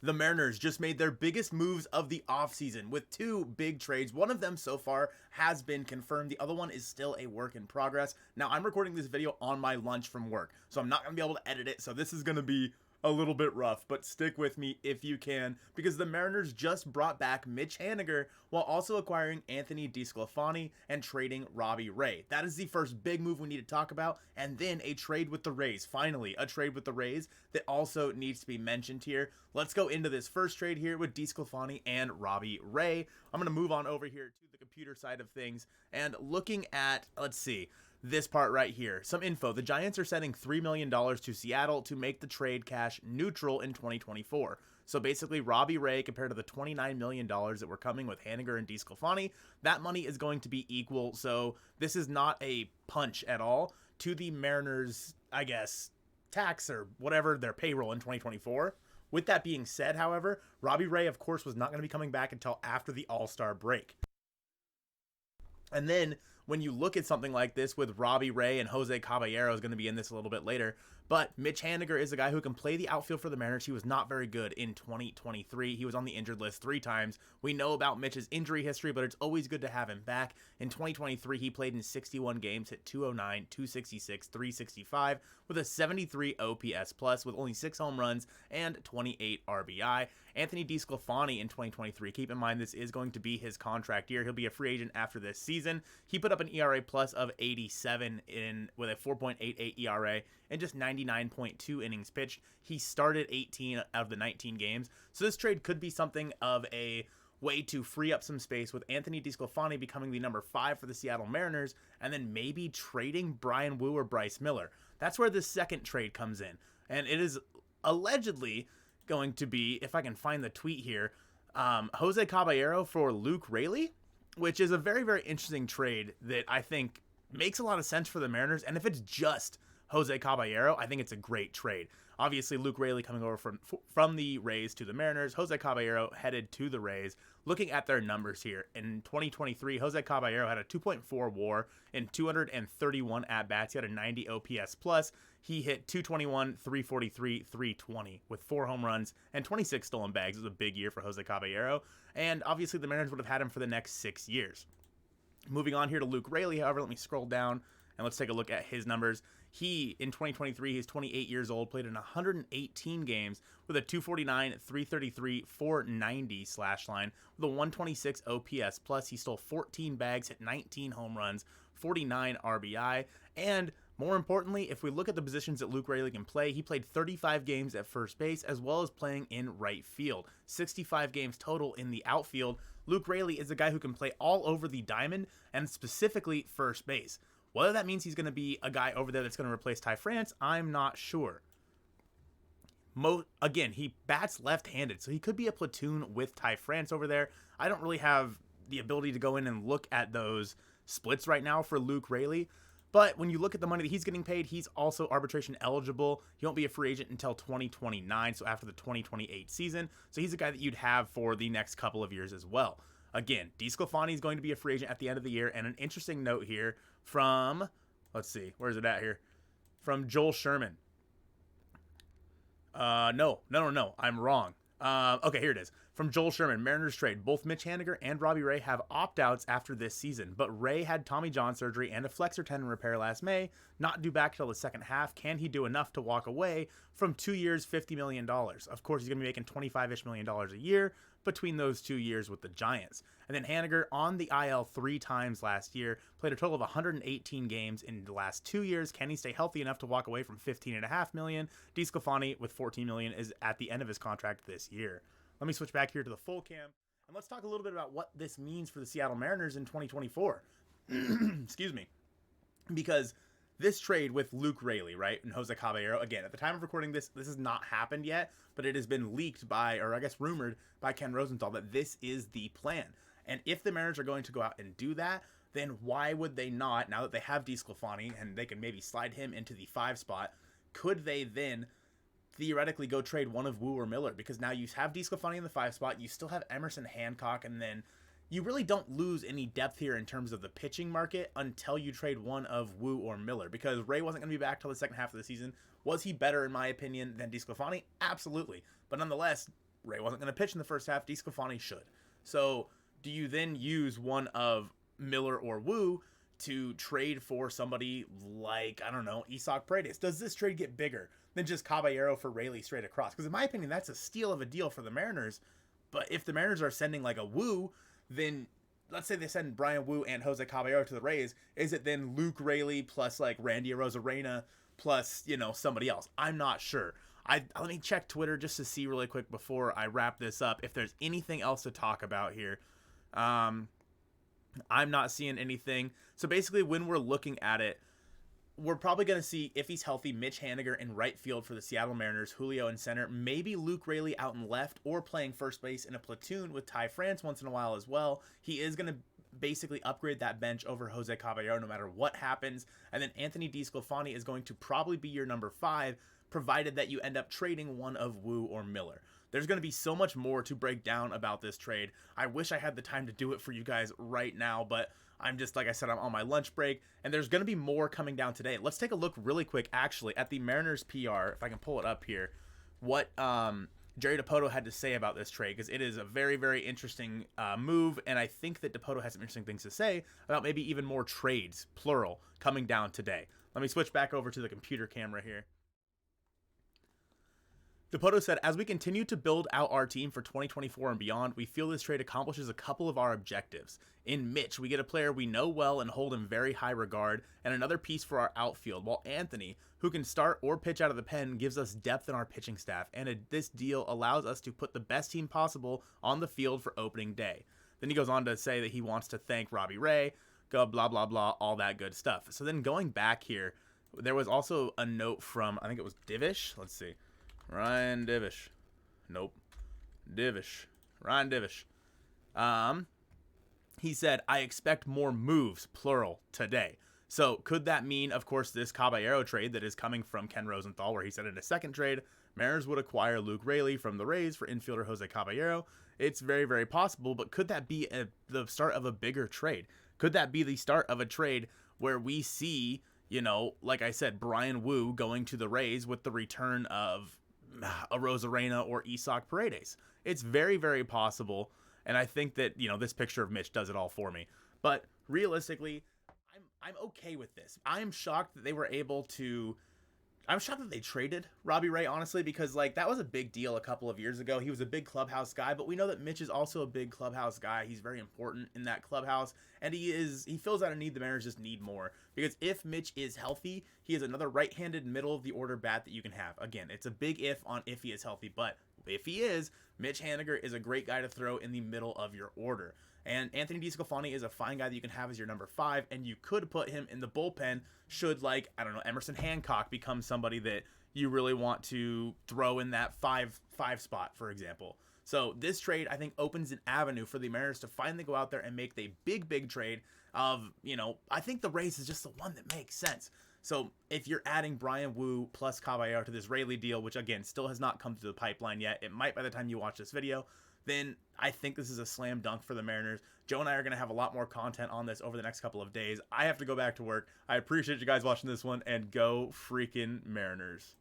The Mariners just made their biggest moves of the offseason with two big trades. One of them so far has been confirmed. The other one is still a work in progress. Now, I'm recording this video on my lunch from work, so I'm not going to be able to edit it. So this is going to be a little bit rough, but stick with me if you can, because the Mariners just brought back Mitch Haniger while also acquiring Anthony DeSclafani and trading Robbie Ray. That is the first big move we need to talk about, and then a trade with the Rays. Finally, a trade with the Rays that also needs to be mentioned here. Let's go into this first trade here with DeSclafani and Robbie Ray. I'm going to move on over here to the computer side of things and looking at, let's see, this part right here. Some info. The Giants are sending $3 million to Seattle to make the trade cash neutral in 2024. So basically, Robbie Ray, compared to the $29 million that were coming with Haniger and DeSclafani, that money is going to be equal. So this is not a punch at all to the Mariners, I guess, tax or whatever, their payroll in 2024. With that being said, however, Robbie Ray, of course, was not going to be coming back until after the All-Star break. And then when you look at something like this with Robbie Ray, and Jose Caballero is going to be in this a little bit later, but Mitch Haniger is a guy who can play the outfield for the Mariners. He was not very good in 2023. He was on the injured list 3 times. We know about Mitch's injury history, but it's always good to have him back. In 2023, he played in 61 games, hit 209, 266, 365, with a 73 OPS plus, with only 6 home runs and 28 RBI. Anthony DeSclafani in 2023, keep in mind this is going to be his contract year. He'll be a free agent after this season. He put up an ERA plus of 87 with a 4.88 ERA and just 99.2 innings pitched. He started 18 out of the 19 games. So this trade could be something of a way to free up some space with Anthony DeSclafani becoming the number 5 for the Seattle Mariners, and then maybe trading Bryan Woo or Bryce Miller. That's where the second trade comes in. And it is allegedly going to be, if I can find the tweet here, Jose Caballero for Luke Raley, which is a very, very interesting trade that I think makes a lot of sense for the Mariners. And if it's just Jose Caballero, I think it's a great trade. Obviously, Luke Raley coming over from the Rays to the Mariners. Jose Caballero headed to the Rays. Looking at their numbers here, in 2023, Jose Caballero had a 2.4 WAR in 231 at-bats. He had a 90 OPS plus. He hit 221, 343, 320 with 4 home runs and 26 stolen bags. It was a big year for Jose Caballero. And obviously, the Mariners would have had him for the next 6 years. Moving on here to Luke Raley, however, let me scroll down and let's take a look at his numbers. He, in 2023, he's 28 years old, played in 118 games with a 249, 333, 490 slash line with a 126 OPS plus. He stole 14 bags, hit 19 home runs, 49 RBI, and more importantly, if we look at the positions that Luke Raley can play, he played 35 games at first base as well as playing in right field. 65 games total in the outfield. Luke Raley is a guy who can play all over the diamond and specifically first base. Whether that means he's going to be a guy over there that's going to replace Ty France, I'm not sure. Again, he bats left-handed, so he could be a platoon with Ty France over there. I don't really have the ability to go in and look at those splits right now for Luke Raley. But when you look at the money that he's getting paid, he's also arbitration eligible. He won't be a free agent until 2029, so after the 2028 season. So he's a guy that you'd have for the next couple of years as well. Again, DeSclafani is going to be a free agent at the end of the year. And an interesting note here from, let's see, where is it at here? From Joel Sherman. No, I'm wrong. Okay, here it is. From Joel Sherman, Mariners trade. Both Mitch Haniger and Robbie Ray have opt-outs after this season, but Ray had Tommy John surgery and a flexor tendon repair last May, not due back till the second half. Can he do enough to walk away from 2 years, $50 million? Of course, he's going to be making $25-ish million a year between those 2 years with the Giants. And then Haniger on the IL 3 times last year, played a total of 118 games in the last 2 years. Can he stay healthy enough to walk away from $15.5 million? DeSclafani with $14 million is at the end of his contract this year. Let me switch back here to the full cam, and let's talk a little bit about what this means for the Seattle Mariners in 2024. Excuse me. Because this trade with Luke Raley, right, and Jose Caballero, again, at the time of recording this has not happened yet, but it has been leaked by, or I guess rumored by Ken Rosenthal that this is the plan. And if the Mariners are going to go out and do that, then why would they not, now that they have DeSclafani and they can maybe slide him into the 5 spot, could they then theoretically go trade one of Woo or Miller? Because now you have DeSclafani in the 5 spot, you still have Emerson Hancock, and then you really don't lose any depth here in terms of the pitching market until you trade one of Woo or Miller, because Ray wasn't going to be back till the second half of the season. Was he better, in my opinion, than DeSclafani? Absolutely. But nonetheless, Ray wasn't going to pitch in the first half. DeSclafani should. So do you then use one of Miller or Wu to trade for somebody like, I don't know, Isak Paredes? Does this trade get bigger than just Caballero for Rayleigh straight across? Because in my opinion, that's a steal of a deal for the Mariners. But if the Mariners are sending like a Wu, then let's say they send Brian Wu and Jose Caballero to the Rays. Is it then Luke Rayleigh plus like Randy Arozarena plus, you know, somebody else? I'm not sure. Let me check Twitter just to see really quick before I wrap this up if there's anything else to talk about here. I'm not seeing anything. So basically, when we're looking at it, we're probably going to see, if he's healthy, Mitch Haniger in right field for the Seattle Mariners, Julio in center, maybe Luke Rayleigh out in left, or playing first base in a platoon with Ty France once in a while as well. He is going to basically upgrade that bench over Jose Caballero no matter what happens. And then Anthony DeSclafani is going to probably be your number 5, provided that you end up trading one of Wu or Miller. There's going to be so much more to break down about this trade. I wish I had the time to do it for you guys right now, but I'm just, like I said, I'm on my lunch break, and there's going to be more coming down today. Let's take a look really quick, actually, at the Mariners PR, if I can pull it up here, what Jerry Dipoto had to say about this trade, because it is a very, very interesting move, and I think that Dipoto has some interesting things to say about maybe even more trades, plural, coming down today. Let me switch back over to the computer camera here. Dipoto said, as we continue to build out our team for 2024 and beyond, we feel this trade accomplishes a couple of our objectives. In Mitch, we get a player we know well and hold in very high regard, and another piece for our outfield, while Anthony, who can start or pitch out of the pen, gives us depth in our pitching staff, and this deal allows us to put the best team possible on the field for opening day. Then he goes on to say that he wants to thank Robbie Ray, blah, blah, blah, all that good stuff. So then going back here, there was also a note from, I think it was Divish. Let's see. Ryan Divish. Nope. Divish. Ryan Divish. He said, I expect more moves, plural, today. So could that mean, of course, this Caballero trade that is coming from Ken Rosenthal, where he said in a second trade, Mariners would acquire Luke Rayleigh from the Rays for infielder Jose Caballero? It's very, very possible, but could that be the start of a bigger trade? Could that be the start of a trade where we see, you know, like I said, Brian Wu going to the Rays with the return of Arozarena or Isak Paredes? It's very, very possible, and I think that, you know, this picture of Mitch does it all for me. But realistically, I'm okay with this. I'm shocked that they were able to. I'm shocked that they traded Robbie Ray, honestly, because like that was a big deal a couple of years ago. He was a big clubhouse guy, but we know that Mitch is also a big clubhouse guy. He's very important in that clubhouse, and he fills out a need the Mariners just need more. Because if Mitch is healthy, he is another right-handed middle of the order bat that you can have. Again, it's a big if on if he is healthy, but if he is, Mitch Haniger is a great guy to throw in the middle of your order. And Anthony DeSclafani is a fine guy that you can have as your number 5, and you could put him in the bullpen should, like, I don't know, Emerson Hancock become somebody that you really want to throw in that 5 spot, for example. So this trade, I think, opens an avenue for the Mariners to finally go out there and make a big, big trade of, you know, I think the Rays is just the one that makes sense. So if you're adding Brian Wu plus Caballero to this Rayleigh deal, which, again, still has not come to the pipeline yet, it might by the time you watch this video, then I think this is a slam dunk for the Mariners. Joe and I are going to have a lot more content on this over the next couple of days. I have to go back to work. I appreciate you guys watching this one, and go freaking Mariners.